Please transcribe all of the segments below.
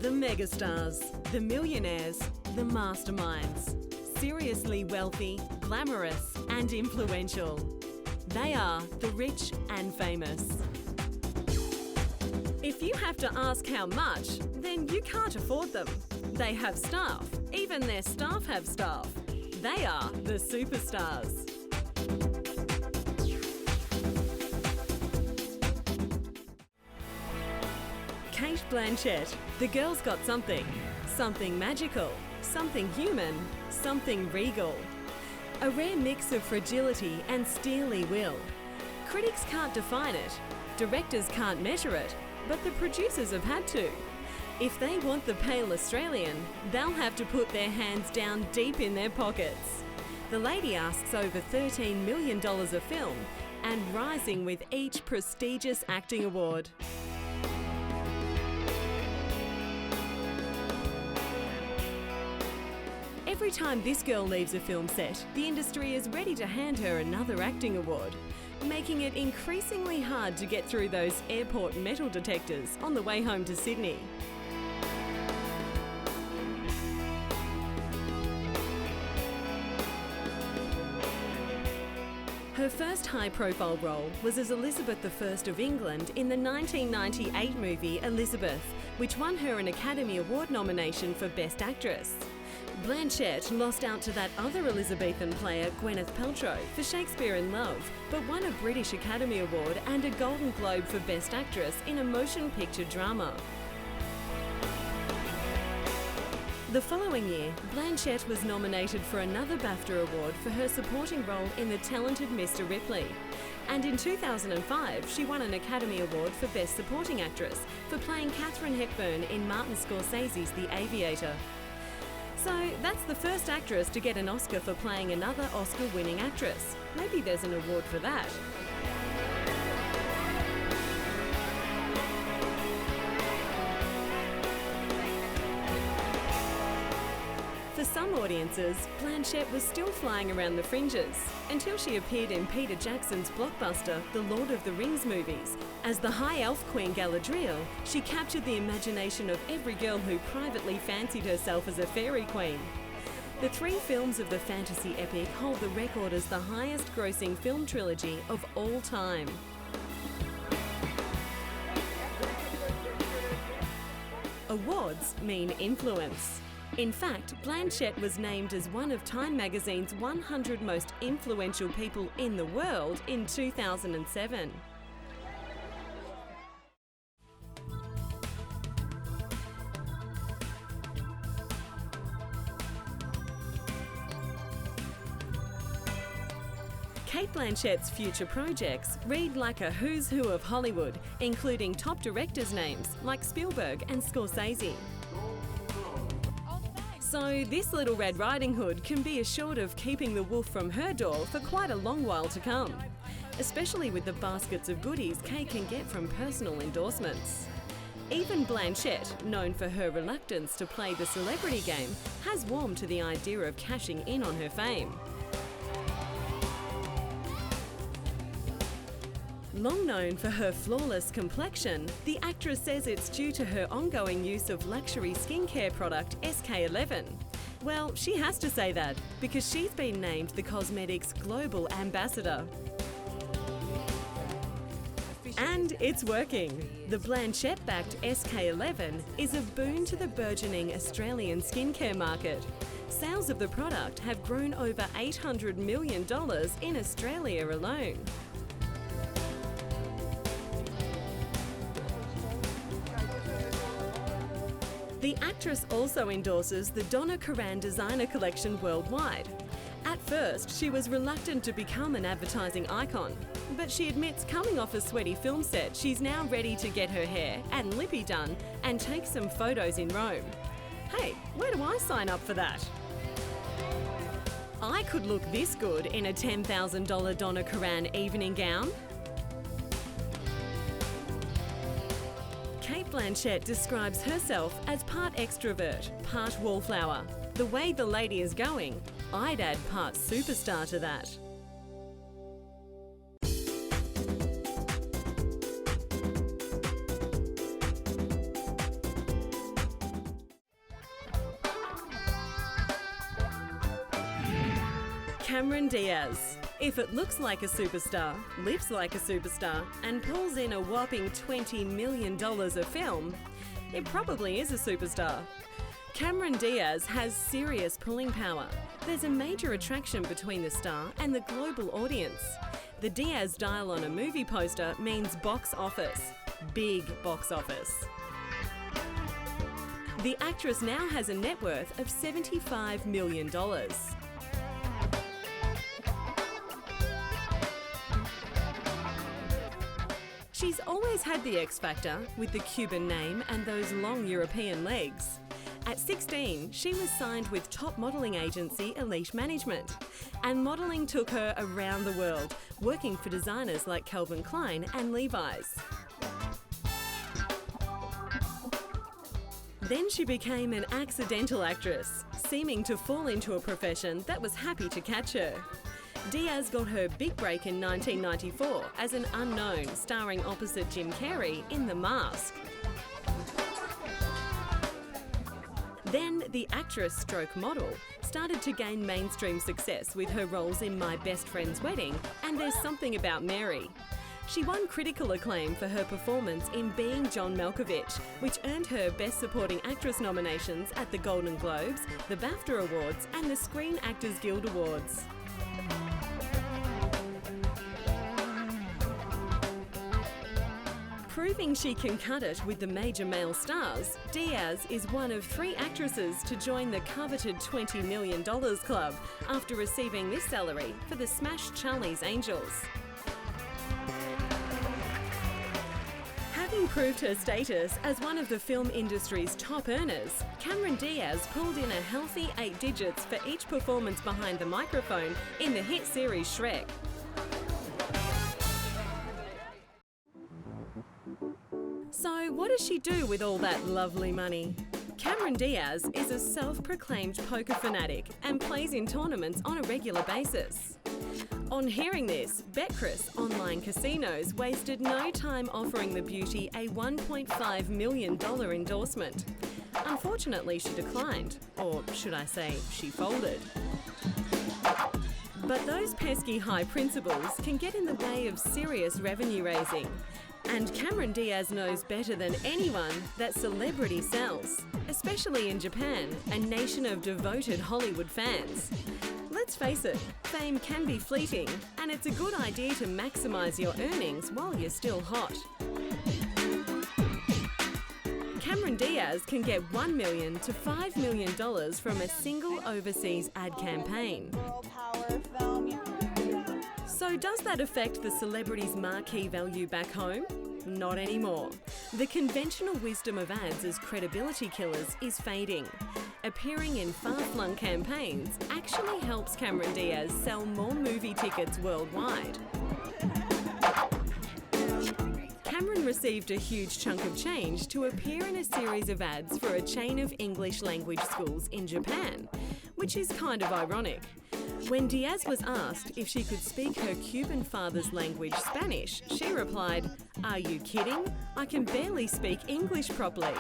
The megastars, the millionaires, the masterminds. Seriously wealthy, glamorous and influential. They are the rich and famous. If you have to ask how much, then you can't afford them. They have staff. Even their staff have staff. They are the superstars. Cate Blanchett. The girl's got something. Something magical. Something human. Something regal. A rare mix of fragility and steely will. Critics can't define it. Directors can't measure it. But the producers have had to. If they want the pale Australian, they'll have to put their hands down deep in their pockets. The lady asks over $13 million a film and rising with each prestigious acting award. Every time this girl leaves a film set, the industry is ready to hand her another acting award, making it increasingly hard to get through those airport metal detectors on the way home to Sydney. Her first high-profile role was as Elizabeth I of England in the 1998 movie Elizabeth, which won her an Academy Award nomination for Best Actress. Blanchett lost out to that other Elizabethan player, Gwyneth Paltrow, for Shakespeare in Love, but won a British Academy Award and a Golden Globe for Best Actress in a motion picture drama. The following year, Blanchett was nominated for another BAFTA award for her supporting role in The Talented Mr. Ripley. And in 2005, she won an Academy Award for Best Supporting Actress for playing Katharine Hepburn in Martin Scorsese's The Aviator. So that's the first actress to get an Oscar for playing another Oscar-winning actress. Maybe there's an award for that. For some audiences, Blanchett was still flying around the fringes until she appeared in Peter Jackson's blockbuster The Lord of the Rings movies. As the High Elf Queen Galadriel, she captured the imagination of every girl who privately fancied herself as a fairy queen. The 3 films of the fantasy epic hold the record as the highest-grossing film trilogy of all time. Awards mean influence. In fact, Blanchett was named as one of Time magazine's 100 most influential people in the world in 2007. Cate Blanchett's future projects read like a who's who of Hollywood, including top directors' names like Spielberg and Scorsese. So this little Red Riding Hood can be assured of keeping the wolf from her door for quite a long while to come, especially with the baskets of goodies Cate can get from personal endorsements. Even Blanchett, known for her reluctance to play the celebrity game, has warmed to the idea of cashing in on her fame. Long known for her flawless complexion, the actress says it's due to her ongoing use of luxury skincare product SK11. Well, she has to say that because she's been named the cosmetics global ambassador. And it's working. The Blanchett-backed SK11 is a boon to the burgeoning Australian skincare market. Sales of the product have grown over $800 million in Australia alone. The actress also endorses the Donna Karan designer collection worldwide. At first, she was reluctant to become an advertising icon, but she admits coming off a sweaty film set, she's now ready to get her hair and lippy done and take some photos in Rome. Hey, where do I sign up for that? I could look this good in a $10,000 Donna Karan evening gown. Cate Blanchett describes herself as part extrovert, part wallflower. The way the lady is going, I'd add part superstar to that. Cameron Diaz. If it looks like a superstar, lives like a superstar, and pulls in a whopping $20 million a film, it probably is a superstar. Cameron Diaz has serious pulling power. There's a major attraction between the star and the global audience. The Diaz dial on a movie poster means box office. Big box office. The actress now has a net worth of $75 million. She's always had the X factor with the Cuban name and those long European legs. At 16, she was signed with top modelling agency Elite Management, and modelling took her around the world, working for designers like Calvin Klein and Levi's. Then she became an accidental actress, seeming to fall into a profession that was happy to catch her. Diaz got her big break in 1994 as an unknown, starring opposite Jim Carrey in The Mask. Then the actress/model started to gain mainstream success with her roles in My Best Friend's Wedding and There's Something About Mary. She won critical acclaim for her performance in Being John Malkovich, which earned her Best Supporting Actress nominations at the Golden Globes, the BAFTA Awards and the Screen Actors Guild Awards. Proving she can cut it with the major male stars, Diaz is one of 3 actresses to join the coveted $20 million club after receiving this salary for the smash Charlie's Angels. Having proved her status as one of the film industry's top earners, Cameron Diaz pulled in a healthy 8 digits for each performance behind the microphone in the hit series Shrek. So what does she do with all that lovely money? Cameron Diaz is a self-proclaimed poker fanatic and plays in tournaments on a regular basis. On hearing this, Betcris online casinos wasted no time offering the beauty a $1.5 million endorsement. Unfortunately, she declined, or should I say, she folded. But those pesky high principles can get in the way of serious revenue raising. And Cameron Diaz knows better than anyone that celebrity sells, especially in Japan, a nation of devoted Hollywood fans. Let's face it, fame can be fleeting, and it's a good idea to maximise your earnings while you're still hot. Cameron Diaz can get $1 million to $5 million from a single overseas ad campaign. So does that affect the celebrity's marquee value back home? Not anymore. The conventional wisdom of ads as credibility killers is fading. Appearing in far-flung campaigns actually helps Cameron Diaz sell more movie tickets worldwide. Cameron received a huge chunk of change to appear in a series of ads for a chain of English language schools in Japan, which is kind of ironic. When Diaz was asked if she could speak her Cuban father's language, Spanish, she replied, "Are you kidding? I can barely speak English properly."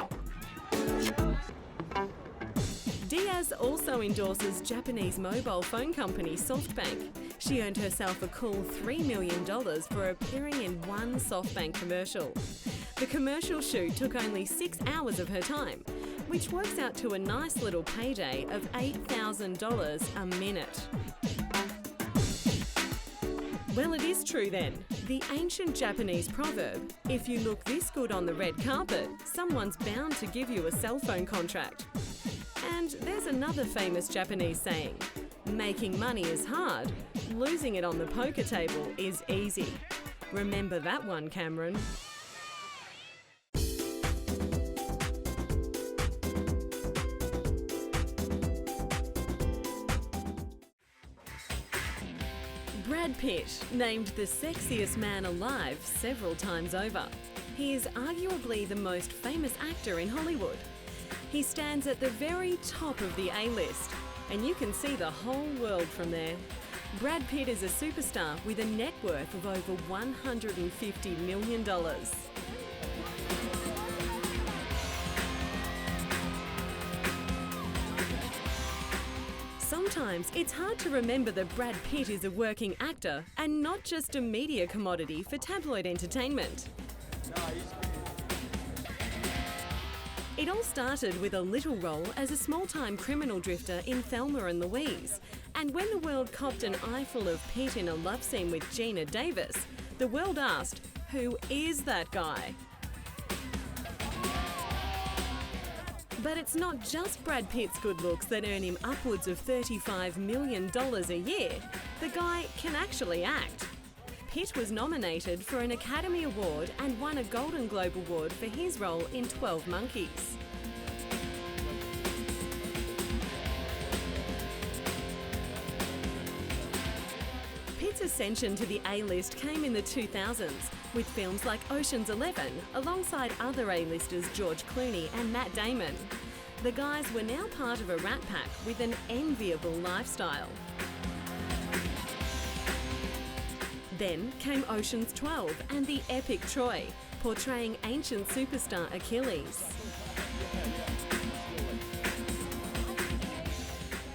Diaz also endorses Japanese mobile phone company SoftBank. She earned herself a cool $3 million for appearing in one SoftBank commercial. The commercial shoot took only 6 hours of her time, which works out to a nice little payday of $8,000 a minute. Well, it is true then. The ancient Japanese proverb, "If you look this good on the red carpet, someone's bound to give you a cell phone contract." And there's another famous Japanese saying, "Making money is hard, losing it on the poker table is easy." Remember that one, Cameron. Brad Pitt, named the sexiest man alive several times over. He is arguably the most famous actor in Hollywood. He stands at the very top of the A-list, and you can see the whole world from there. Brad Pitt is a superstar with a net worth of over $150 million. Sometimes it's hard to remember that Brad Pitt is a working actor and not just a media commodity for tabloid entertainment. It all started with a little role as a small-time criminal drifter in Thelma and Louise. And when the world copped an eyeful of Pitt in a love scene with Gina Davis, the world asked, who is that guy? But it's not just Brad Pitt's good looks that earn him upwards of $35 million a year. The guy can actually act. Pitt was nominated for an Academy Award and won a Golden Globe Award for his role in 12 Monkeys. Pitt's ascension to the A-list came in the 2000s with films like Ocean's 11 alongside other A-listers George Clooney and Matt Damon. The guys were now part of a rat pack with an enviable lifestyle. Then came Ocean's 12 and the epic Troy, portraying ancient superstar Achilles.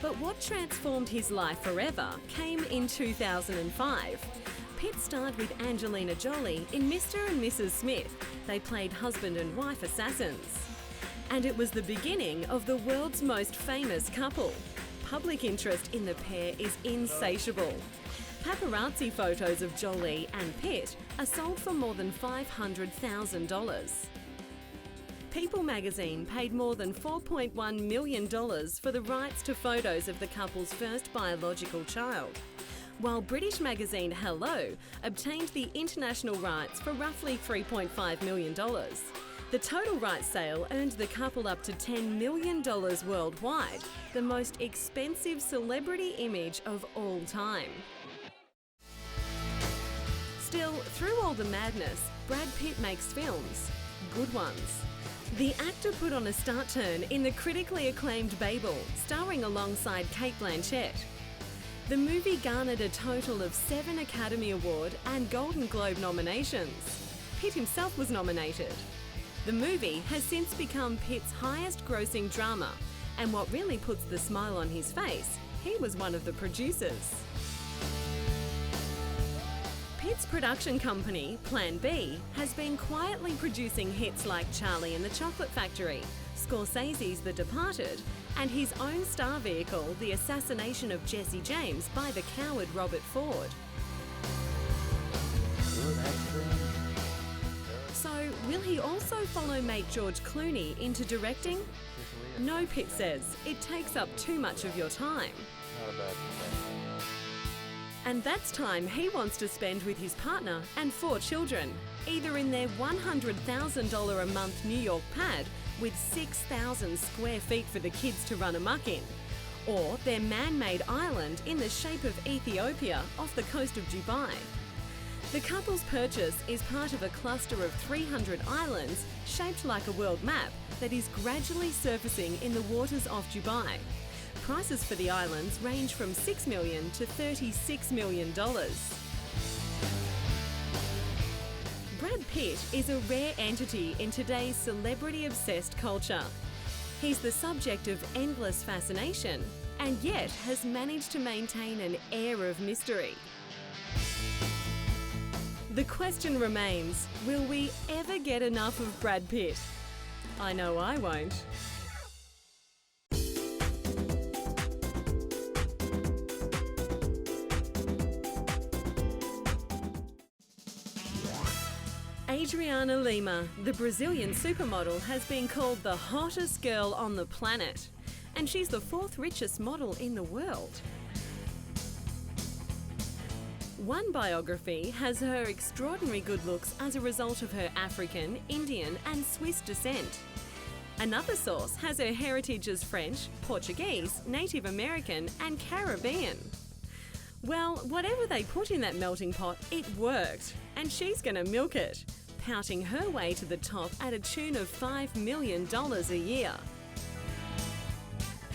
But what transformed his life forever came in 2005. Pitt starred with Angelina Jolie in Mr. and Mrs. Smith. They played husband and wife assassins. And it was the beginning of the world's most famous couple. Public interest in the pair is insatiable. Paparazzi photos of Jolie and Pitt are sold for more than $500,000. People magazine paid more than $4.1 million for the rights to photos of the couple's first biological child, while British magazine Hello obtained the international rights for roughly $3.5 million. The total rights sale earned the couple up to $10 million worldwide, the most expensive celebrity image of all time. Still, through all the madness, Brad Pitt makes films, good ones. The actor put on a start turn in the critically acclaimed Babel, starring alongside Cate Blanchett. The movie garnered a total of 7 Academy Award and Golden Globe nominations. Pitt himself was nominated. The movie has since become Pitt's highest-grossing drama, and what really puts the smile on his face, he was one of the producers. Pitt's production company, Plan B, has been quietly producing hits like Charlie and the Chocolate Factory, Scorsese's The Departed, and his own star vehicle, The Assassination of Jesse James by the coward Robert Ford. So, will he also follow mate George Clooney into directing? No, Pitt says. It takes up too much of your time. Not a bad thing. And that's time he wants to spend with his partner and 4 children, either in their $100,000 a month New York pad with 6,000 square feet for the kids to run amok in, or their man-made island in the shape of Ethiopia off the coast of Dubai. The couple's purchase is part of a cluster of 300 islands shaped like a world map that is gradually surfacing in the waters off Dubai. Prices for the islands range from $6 million to $36 million. Brad Pitt is a rare entity in today's celebrity-obsessed culture. He's the subject of endless fascination and yet has managed to maintain an air of mystery. The question remains, will we ever get enough of Brad Pitt? I know I won't. Adriana Lima, the Brazilian supermodel, has been called the hottest girl on the planet, and she's the 4th richest model in the world. One biography has her extraordinary good looks as a result of her African, Indian, and Swiss descent. Another source has her heritage as French, Portuguese, Native American, and Caribbean. Well, whatever they put in that melting pot, it worked, and she's gonna milk it, pouting her way to the top at a tune of $5 million a year.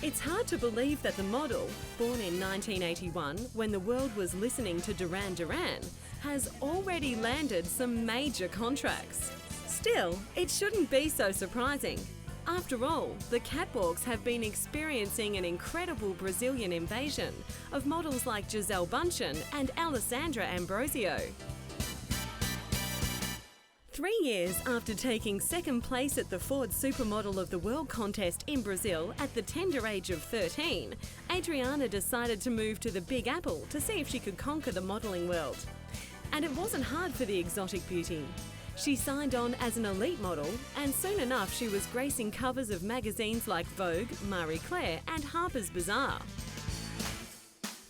It's hard to believe that the model, born in 1981 when the world was listening to Duran Duran, has already landed some major contracts. Still, it shouldn't be so surprising. After all, the catwalks have been experiencing an incredible Brazilian invasion of models like Gisele Bündchen and Alessandra Ambrosio. 3 years after taking second place at the Ford Supermodel of the World contest in Brazil at the tender age of 13, Adriana decided to move to the Big Apple to see if she could conquer the modelling world. And it wasn't hard for the exotic beauty. She signed on as an elite model, and soon enough she was gracing covers of magazines like Vogue, Marie Claire and Harper's Bazaar.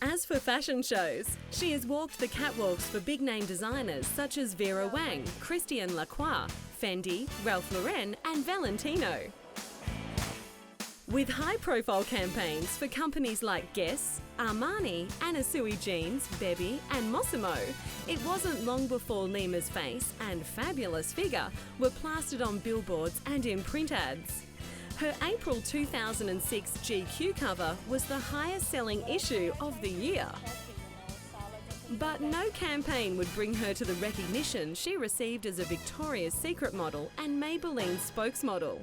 As for fashion shows, she has walked the catwalks for big-name designers such as Vera Wang, Christian Lacroix, Fendi, Ralph Lauren and Valentino. With high-profile campaigns for companies like Guess, Armani, Anasui Jeans, Bebe and Mossimo, it wasn't long before Lima's face and fabulous figure were plastered on billboards and in print ads. Her April 2006 GQ cover was the highest-selling issue of the year. But no campaign would bring her to the recognition she received as a Victoria's Secret model and Maybelline spokesmodel.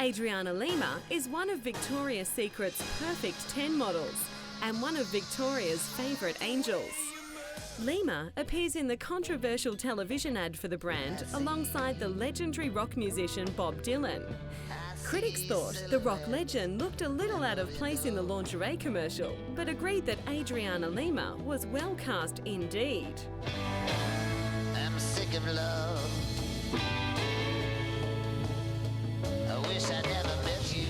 Adriana Lima is one of Victoria's Secret's perfect 10 models and one of Victoria's favourite angels. Lima appears in the controversial television ad for the brand alongside the legendary rock musician Bob Dylan. Critics thought the rock legend looked a little out of place in the lingerie commercial, but agreed that Adriana Lima was well cast indeed. I'm sick of love. I wish I never met you.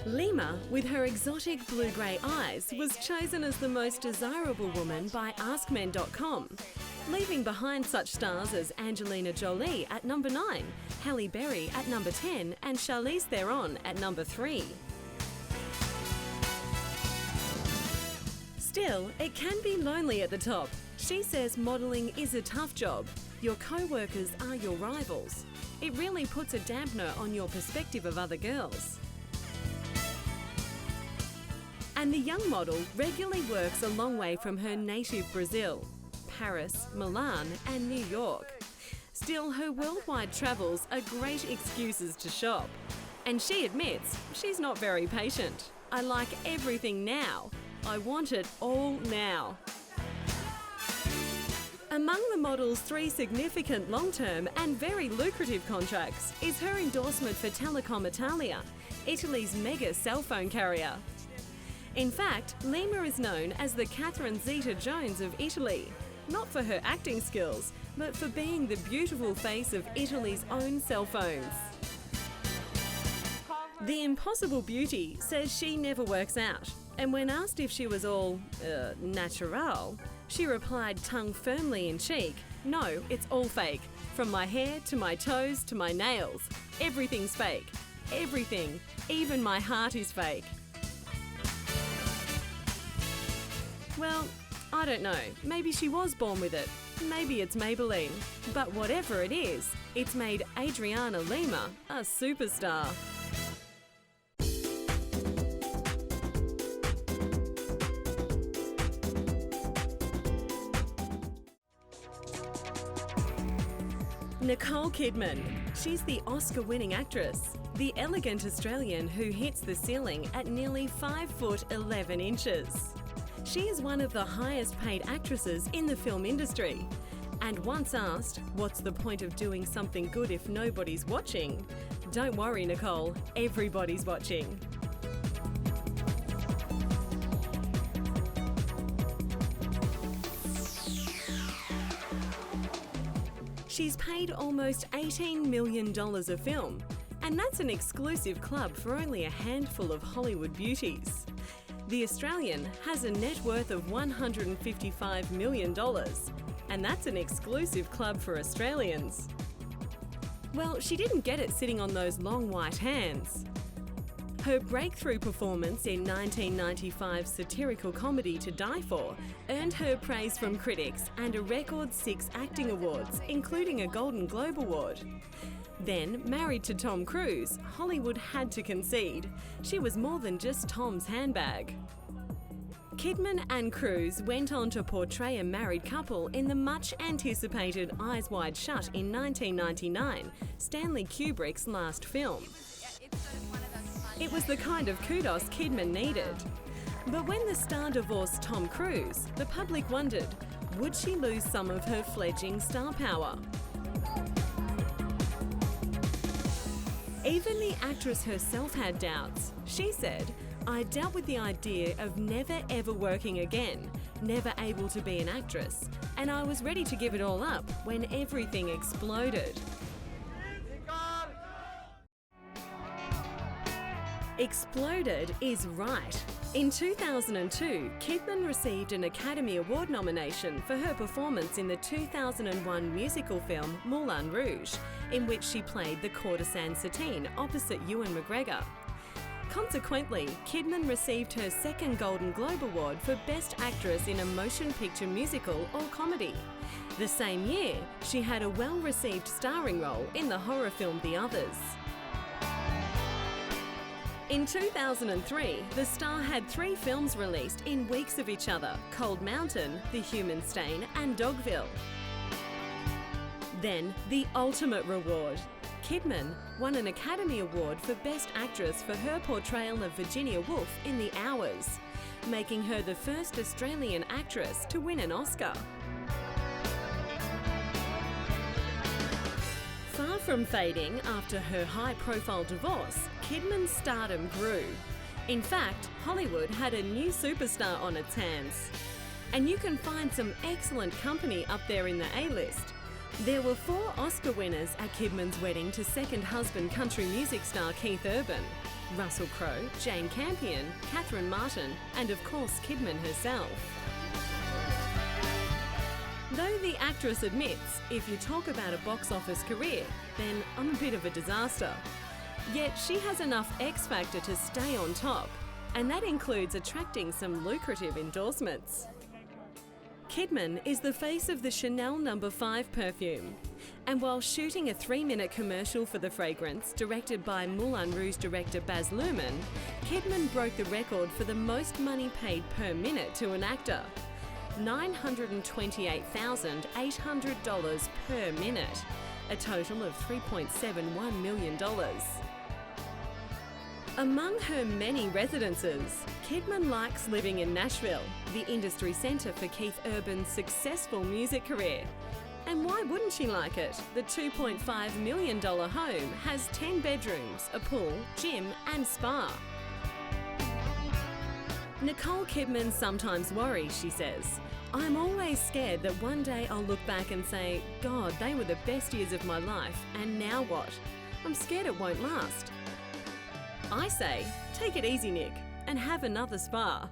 Lima, with her exotic blue-grey eyes, was chosen as the most desirable woman by AskMen.com, leaving behind such stars as Angelina Jolie at number 9, Halle Berry at number 10 and Charlize Theron at number 3. Still, it can be lonely at the top. She says modelling is a tough job. Your co-workers are your rivals. It really puts a dampener on your perspective of other girls. And the young model regularly works a long way from her native Brazil, Paris, Milan and New York. Still, her worldwide travels are great excuses to shop. And she admits she's not very patient. I like everything now. I want it all now. Among the model's 3 significant long-term and very lucrative contracts is her endorsement for Telecom Italia, Italy's mega cell phone carrier. In fact, Lima is known as the Catherine Zeta-Jones of Italy, not for her acting skills, but for being the beautiful face of Italy's own cell phones. The Impossible Beauty says she never works out, and when asked if she was all, natural, she replied tongue firmly in cheek, "No, it's all fake. From my hair to my toes to my nails. Everything's fake. Everything. Even my heart is fake." Well, I don't know. Maybe she was born with it. Maybe it's Maybelline. But whatever it is, it's made Adriana Lima a superstar. Nicole Kidman. She's the Oscar-winning actress, the elegant Australian who hits the ceiling at nearly 5 foot 11 inches. She is one of the highest paid actresses in the film industry. And once asked, what's the point of doing something good if nobody's watching? Don't worry, Nicole, everybody's watching. She's paid almost $18 million a film, and that's an exclusive club for only a handful of Hollywood beauties. The Australian has a net worth of $155 million, and that's an exclusive club for Australians. Well, she didn't get it sitting on those long white hands. Her breakthrough performance in 1995's satirical comedy To Die For earned her praise from critics and a record 6 acting awards, including a Golden Globe Award. Then, married to Tom Cruise, Hollywood had to concede. She was more than just Tom's handbag. Kidman and Cruz went on to portray a married couple in the much-anticipated Eyes Wide Shut in 1999, Stanley Kubrick's last film. It was the kind of kudos Kidman needed. But when the star divorced Tom Cruise, the public wondered, would she lose some of her fledgling star power? Even the actress herself had doubts. She said, "I dealt with the idea of never ever working again, never able to be an actress, and I was ready to give it all up when everything exploded." Exploded is right. In 2002, Kidman received an Academy Award nomination for her performance in the 2001 musical film Moulin Rouge, in which she played the courtesan Satine opposite Ewan McGregor. Consequently, Kidman received her second Golden Globe Award for Best Actress in a Motion Picture Musical or Comedy. The same year, she had a well-received starring role in the horror film The Others. In 2003, the star had 3 films released in weeks of each other: Cold Mountain, The Human Stain and Dogville. Then, the ultimate reward. Kidman won an Academy Award for Best Actress for her portrayal of Virginia Woolf in The Hours, making her the first Australian actress to win an Oscar. Far from fading after her high-profile divorce, Kidman's stardom grew. In fact, Hollywood had a new superstar on its hands. And you can find some excellent company up there in the A-list. There were 4 Oscar winners at Kidman's wedding to second husband country music star Keith Urban: Russell Crowe, Jane Campion, Catherine Martin, and of course Kidman herself. Though the actress admits, if you talk about a box office career, then I'm a bit of a disaster. Yet she has enough X factor to stay on top, and that includes attracting some lucrative endorsements. Kidman is the face of the Chanel No. 5 perfume. And while shooting a 3-minute commercial for the fragrance, directed by Moulin Rouge director Baz Luhrmann, Kidman broke the record for the most money paid per minute to an actor: $928,800 per minute, a total of $3.71 million. Among her many residences, Kidman likes living in Nashville, the industry centre for Keith Urban's successful music career. And why wouldn't she like it? The $2.5 million home has 10 bedrooms, a pool, gym and spa. Nicole Kidman sometimes worries, she says. "I'm always scared that one day I'll look back and say, God, they were the best years of my life, and now what? I'm scared it won't last." I say, take it easy, Nick, and have another spa.